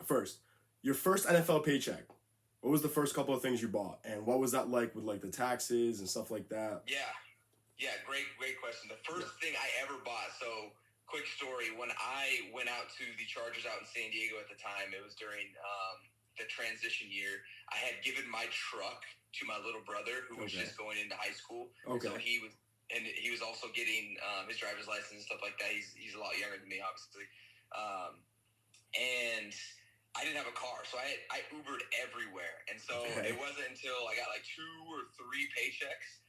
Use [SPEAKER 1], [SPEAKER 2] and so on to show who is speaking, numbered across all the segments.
[SPEAKER 1] first, your first NFL paycheck. What was the first couple of things you bought, and what was that like with like the taxes and stuff like that?
[SPEAKER 2] Yeah, great question. The first thing I ever bought. So, quick story: when I went out to the Chargers out in San Diego at the time, it was during the transition year. I had given my truck to my little brother who was just going into high school.
[SPEAKER 1] Okay.
[SPEAKER 2] So he was also getting his driver's license and stuff like that. He's a lot younger than me, obviously. And I didn't have a car, so I Ubered everywhere. And so it wasn't until I got like 2 or 3 paychecks.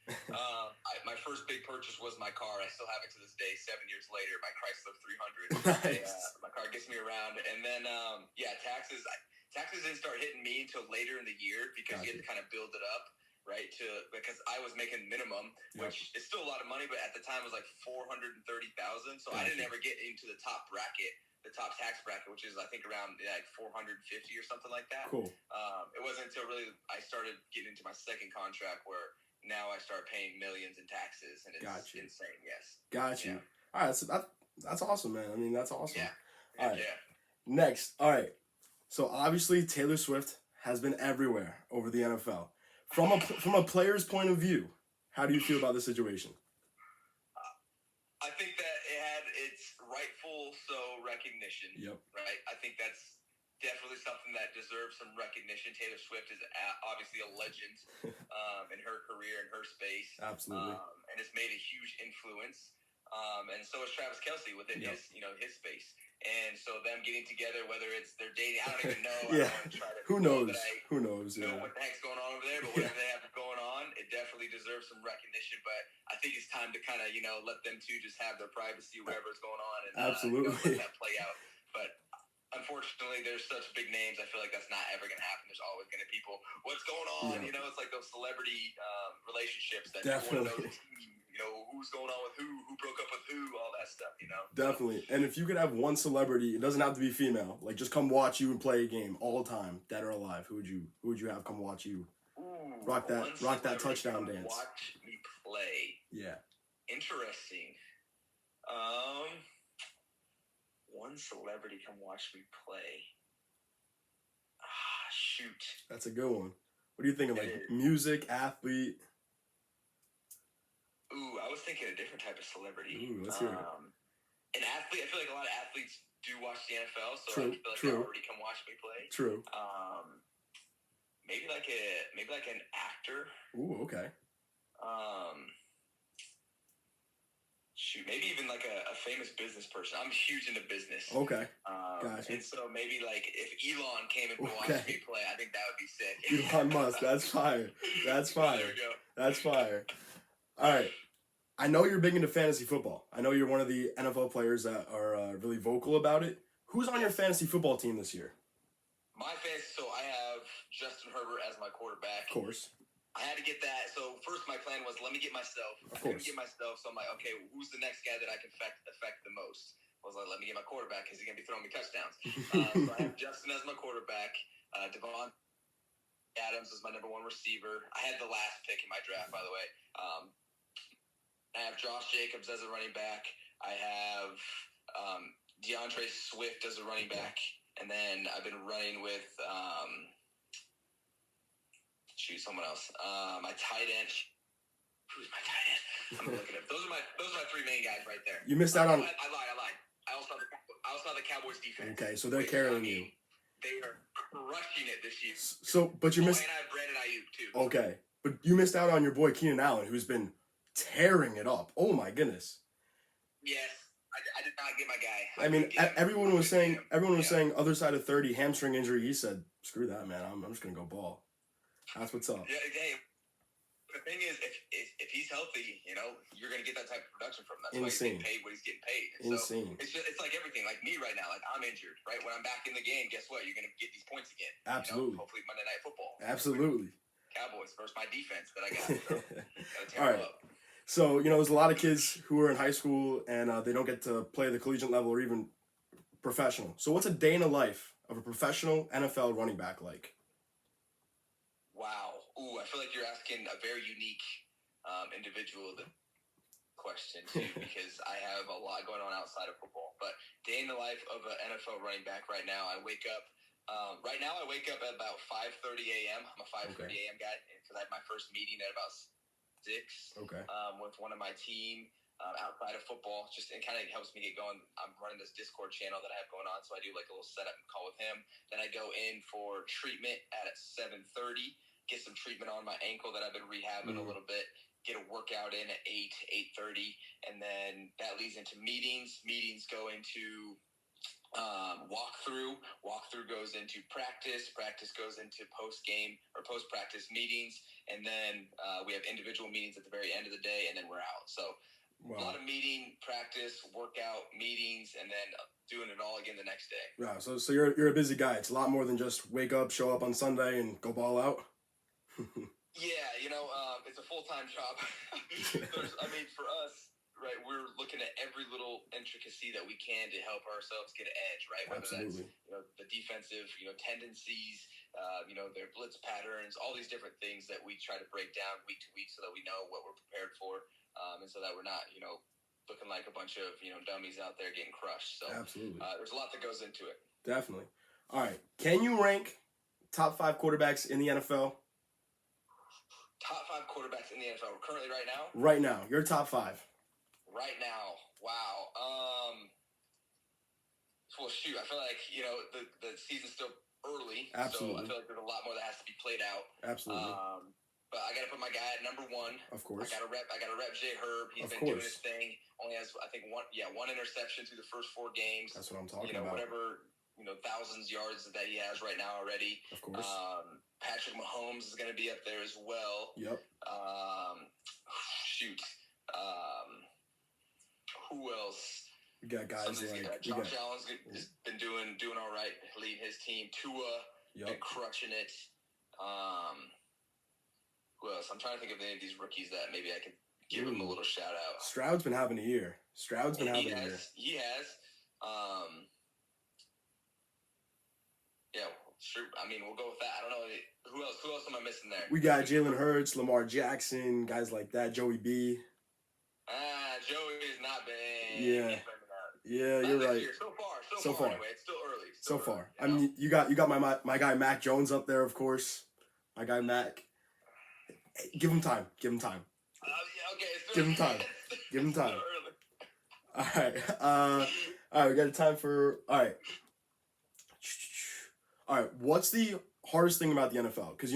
[SPEAKER 2] My first big purchase was my car. I still have it to this day, 7 years later, my Chrysler 300.
[SPEAKER 1] Nice.
[SPEAKER 2] My car gets me around. And then, taxes didn't start hitting me until later in the year because you had to kind of build it up, right? Because I was making minimum, which is still a lot of money, but at the time it was like $430,000. So I didn't ever get into the top bracket. The top tax bracket, which is I think around like 450 or something like that.
[SPEAKER 1] Cool.
[SPEAKER 2] It wasn't until really I started getting into my second contract where now I start paying millions in taxes, and it's insane. Yes.
[SPEAKER 1] Got you. Yeah. All right, so that's awesome, man. I mean, that's awesome.
[SPEAKER 2] Yeah.
[SPEAKER 1] All right.
[SPEAKER 2] Yeah.
[SPEAKER 1] Next, all right. So obviously Taylor Swift has been everywhere over the NFL. From a player's point of view, how do you feel about the situation?
[SPEAKER 2] I think that it had its rightful recognition.
[SPEAKER 1] Yep.
[SPEAKER 2] Right. I think that's definitely something that deserves some recognition. Taylor Swift is obviously a legend in her career, in her space.
[SPEAKER 1] Absolutely.
[SPEAKER 2] And it's made a huge influence. And so is Travis Kelce within his space. And so them getting together, whether it's they're dating, I don't even know.
[SPEAKER 1] Yeah.
[SPEAKER 2] I don't try to
[SPEAKER 1] Who knows?
[SPEAKER 2] Who knows
[SPEAKER 1] Yeah.
[SPEAKER 2] what the heck's going on over there, but whatever they have going on, it definitely deserves some recognition. But I think it's time to kind of, let them two just have their privacy, whatever's going on, and
[SPEAKER 1] absolutely
[SPEAKER 2] let that play out. But unfortunately, there's such big names. I feel like that's not ever going to happen. There's always going to be people. What's going on?
[SPEAKER 1] Yeah.
[SPEAKER 2] It's like those celebrity relationships that
[SPEAKER 1] definitely.
[SPEAKER 2] You want to know the team. Who's going on with who broke up with who, all that stuff.
[SPEAKER 1] Definitely. And if you could have one celebrity, it doesn't have to be female. Like just come watch you and play a game all the time, dead or alive. Who would you have come watch you? Rock that touchdown dance.
[SPEAKER 2] Watch me play.
[SPEAKER 1] Yeah.
[SPEAKER 2] Interesting. One celebrity come watch me play. Shoot.
[SPEAKER 1] That's a good one. What do you think of like music, athlete?
[SPEAKER 2] Ooh, I was thinking a different type of celebrity.
[SPEAKER 1] Ooh, let's hear it.
[SPEAKER 2] An athlete. I feel like a lot of athletes do watch the NFL, so
[SPEAKER 1] True,
[SPEAKER 2] I feel like they already come watch me play.
[SPEAKER 1] True.
[SPEAKER 2] Maybe like an actor.
[SPEAKER 1] Ooh, okay.
[SPEAKER 2] Shoot, maybe even like a famous business person. I'm huge into business.
[SPEAKER 1] Okay. Gotcha.
[SPEAKER 2] And so maybe like if Elon came and watched me play, I think that would be sick.
[SPEAKER 1] Elon Musk. That's fire. That's fire.
[SPEAKER 2] There we go.
[SPEAKER 1] That's fire. All right. I know you're big into fantasy football. I know you're one of the NFL players that are really vocal about it. Who's on your fantasy football team this year?
[SPEAKER 2] My fantasy, so I have Justin Herbert as my quarterback.
[SPEAKER 1] Of course.
[SPEAKER 2] I had to get that. So first my plan was let me get myself. So I'm like, okay, who's the next guy that I can affect the most? I was like, let me get my quarterback because he's going to be throwing me touchdowns. So I have Justin as my quarterback. Devon Adams is my number 1 receiver. I had the last pick in my draft, by the way. I have Josh Jacobs as a running back. I have DeAndre Swift as a running back. And then I've been running with someone else. My tight end. Who's my tight end? I'm gonna look it up. Those are my 3 main guys right there.
[SPEAKER 1] You missed out on.
[SPEAKER 2] I lied. I also have the Cowboys defense.
[SPEAKER 1] Okay, so they're carrying you.
[SPEAKER 2] They are crushing it this year.
[SPEAKER 1] So, but you missed.
[SPEAKER 2] And I have Brandon Ayuk too.
[SPEAKER 1] Okay, but you missed out on your boy Keenan Allen, who's been tearing it up. Oh my goodness.
[SPEAKER 2] Yes, I did not get my guy.
[SPEAKER 1] I mean, everyone was saying other side of 30 hamstring injury. He said, "Screw that, man. I'm just gonna go ball." That's what's up.
[SPEAKER 2] Yeah, hey, the thing is, if he's healthy, you're gonna get that type of production from him. That's why he's getting paid what he's getting paid. And
[SPEAKER 1] insane.
[SPEAKER 2] So it's like everything. Like me right now, like I'm injured, right? When I'm back in the game, guess what? You're gonna get these points again.
[SPEAKER 1] Absolutely.
[SPEAKER 2] Hopefully Monday Night Football.
[SPEAKER 1] Absolutely.
[SPEAKER 2] Cowboys versus my defense that I got. So gotta tear
[SPEAKER 1] All right.
[SPEAKER 2] them up.
[SPEAKER 1] So, there's a lot of kids who are in high school and they don't get to play the collegiate level or even professional. So what's a day in the life of a professional NFL running back like?
[SPEAKER 2] Wow. Ooh, I feel like you're asking a very unique individual question, too, because I have a lot going on outside of football. But day in the life of an NFL running back right now, I wake up Right now, I wake up at about 5:30 a.m. I'm a 5:30 a.m. guy because I have my first meeting at about 6. With one of my team outside of football. Just it kind of helps me get going. I'm running this Discord channel that I have going on, so I do like a little setup call with him. Then I go in for treatment at 7:30. Get some treatment on my ankle that I've been rehabbing a little bit. Get a workout in at 8:30, and then that leads into meetings. Meetings go into walkthrough. Walkthrough goes into practice. Practice goes into post-game or post-practice meetings. And then we have individual meetings at the very end of the day, and then we're out. So a lot of meeting, practice, workout, meetings, and then doing it all again the next day.
[SPEAKER 1] Yeah, so you're a busy guy. It's a lot more than just wake up, show up on Sunday, and go ball out.
[SPEAKER 2] Yeah, it's a full-time job. For us, right, we're looking at every little intricacy that we can to help ourselves get an edge, right? Whether
[SPEAKER 1] Absolutely.
[SPEAKER 2] that's, the defensive, tendencies, their blitz patterns, all these different things that we try to break down week to week so that we know what we're prepared for, and so that we're not, looking like a bunch of, dummies out there getting crushed. So
[SPEAKER 1] absolutely,
[SPEAKER 2] there's a lot that goes into it.
[SPEAKER 1] Definitely. All right, can you rank top 5 quarterbacks in the NFL?
[SPEAKER 2] Top 5 quarterbacks in the NFL currently right now?
[SPEAKER 1] Right now, your top 5.
[SPEAKER 2] Right now, wow. Well, shoot, I feel like, the season's still early.
[SPEAKER 1] Absolutely.
[SPEAKER 2] So I feel like there's a lot more that has to be played out.
[SPEAKER 1] Absolutely.
[SPEAKER 2] But I got to put my guy at number 1.
[SPEAKER 1] Of course.
[SPEAKER 2] I got to rep Jay Herb. He's been doing his thing. Only has, I think, one interception through the first 4 games.
[SPEAKER 1] That's what I'm talking about.
[SPEAKER 2] Whatever, thousands yards that he has right now already.
[SPEAKER 1] Of course.
[SPEAKER 2] Patrick Mahomes is going to be up there as well.
[SPEAKER 1] Yep.
[SPEAKER 2] Shoot. Who else?
[SPEAKER 1] We got guys like
[SPEAKER 2] Josh Allen's been doing all right, leading his team. Tua, been crushing it. Who else? I'm trying to think of any of these rookies that maybe I could give him a little shout out.
[SPEAKER 1] Stroud's been having a year.
[SPEAKER 2] He has. Yeah, sure. We'll go with that. I don't know who else am I missing there?
[SPEAKER 1] We got Jalen Hurts, Lamar Jackson, guys like that. Joey B.
[SPEAKER 2] Joey has not been.
[SPEAKER 1] Yeah. Yeah, you're right.
[SPEAKER 2] So far. Anyway, it's still early.
[SPEAKER 1] So far. You got my guy Mac Jones up there, of course. My guy Mac. Give him time.
[SPEAKER 2] Okay.
[SPEAKER 1] Give him time. Give him time. All right. We got time for. All right. What's the hardest thing about the NFL? Because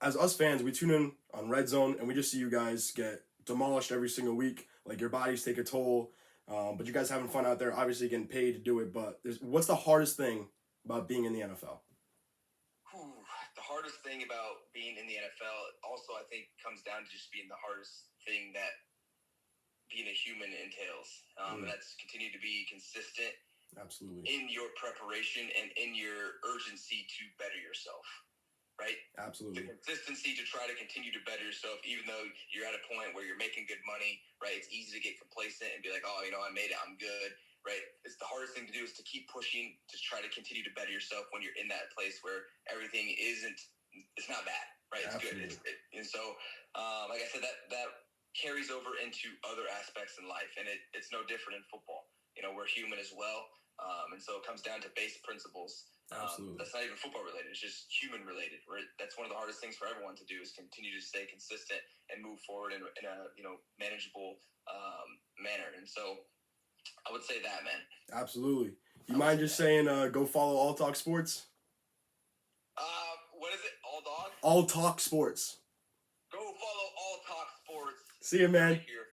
[SPEAKER 1] as us fans, we tune in on Red Zone and we just see you guys get demolished every single week. Like your bodies take a toll. But you guys having fun out there, obviously getting paid to do it. But what's the hardest thing about being in the NFL?
[SPEAKER 2] The hardest thing about being in the NFL also, I think, comes down to just being the hardest thing that being a human entails. And that's continue to be consistent.
[SPEAKER 1] Absolutely.
[SPEAKER 2] In your preparation and in your urgency to better yourself. Right?
[SPEAKER 1] Absolutely.
[SPEAKER 2] The consistency to try to continue to better yourself, even though you're at a point where you're making good money, right? It's easy to get complacent and be like, oh, I made it, I'm good, right? It's the hardest thing to do is to keep pushing to try to continue to better yourself when you're in that place where everything it's not bad, right? It's
[SPEAKER 1] Absolutely.
[SPEAKER 2] Good. And so, like I said, that carries over into other aspects in life, and it's no different in football. We're human as well, and so it comes down to base principles.
[SPEAKER 1] Absolutely.
[SPEAKER 2] That's not even football related. It's just human related. That's one of the hardest things for everyone to do is continue to stay consistent and move forward in a manageable manner. And so I would say that, man.
[SPEAKER 1] Absolutely. You mind just saying go follow All Talk Sports?
[SPEAKER 2] What is it? All Dog?
[SPEAKER 1] All Talk Sports.
[SPEAKER 2] Go follow All Talk Sports.
[SPEAKER 1] See you, man.
[SPEAKER 2] Right here.